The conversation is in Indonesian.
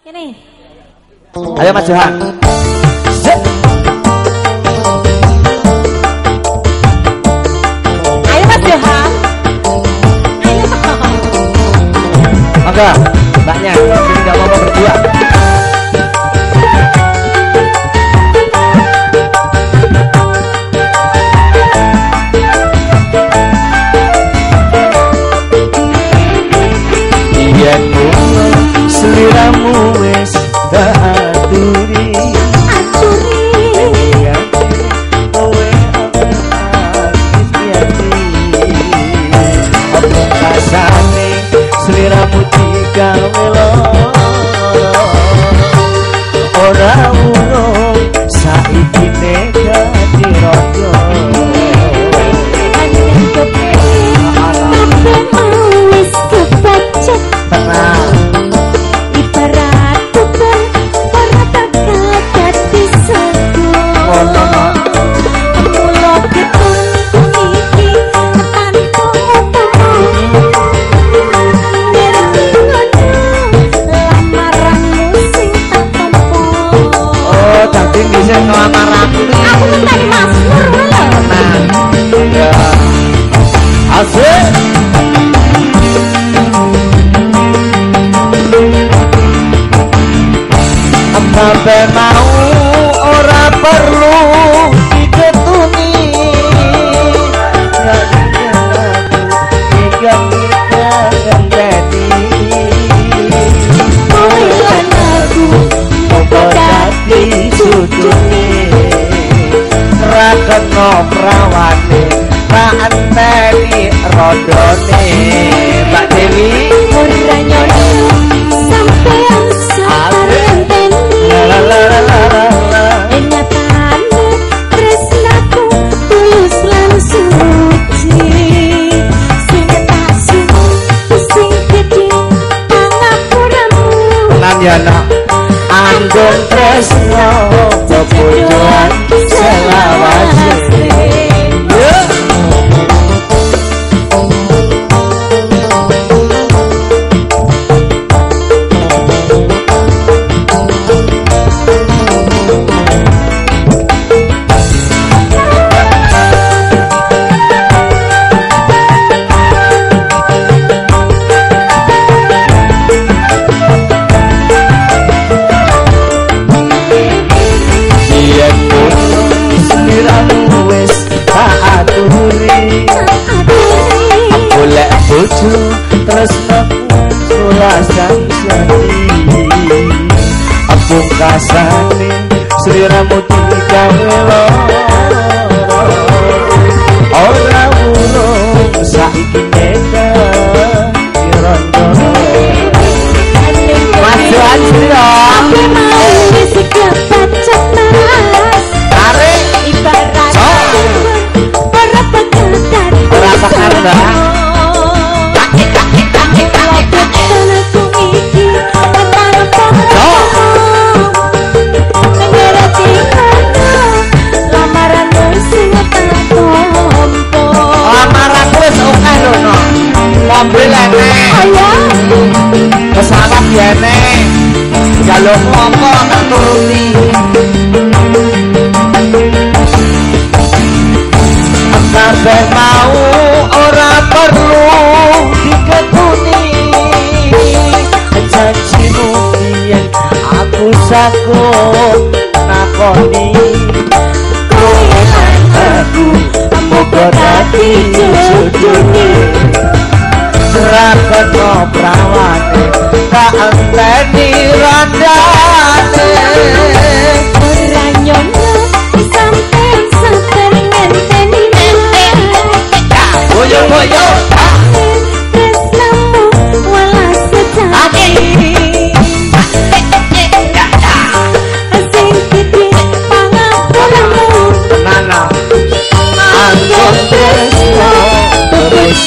Ini. Ayo Mas Johan. Ayo Mas Johan. Ayo. Mangga, mbaknya, ini nggak mau berdua. Iyaku seliramu wes tak aturi. Kowe rasane seliramu digawe loro. Ora urung saiki tega dirojo. Sampai mau ora perlu diketuni. Tiga genteni kowe lan aku pokoke dadi sujune. Ra kena prawane ra enteni rodone. Mbak Dewi ora nyono sampean sarenteni. Enyatane tresnaku tulus lan suci. Sing tak suci sing gedhe pangapuramu. Lan ya nak anggon tresno bojoan selawase. Bojo tresnaku sulasan sati. Pungkasane sliramu digawe loro. Ora urung saiki tega dirondo. Mas Johan sira wis kepacet mas. Arek ibarat ora pekat ora pekat Mbak. Mobil enek, pesawat enek, jalur apa tak turuti. Kabeh mau ora perlu diketuni. Janjimu yen aku sakut nakoni. Kowe lan aku muga dadi jujune. Rakeno prawane tak enteni randane. Ora nyono sampeyan sabar ngenteni. Boyo-boyo tresnamu welas sejati. Sing gedhe pangapuramu. Nana anggon tresno terus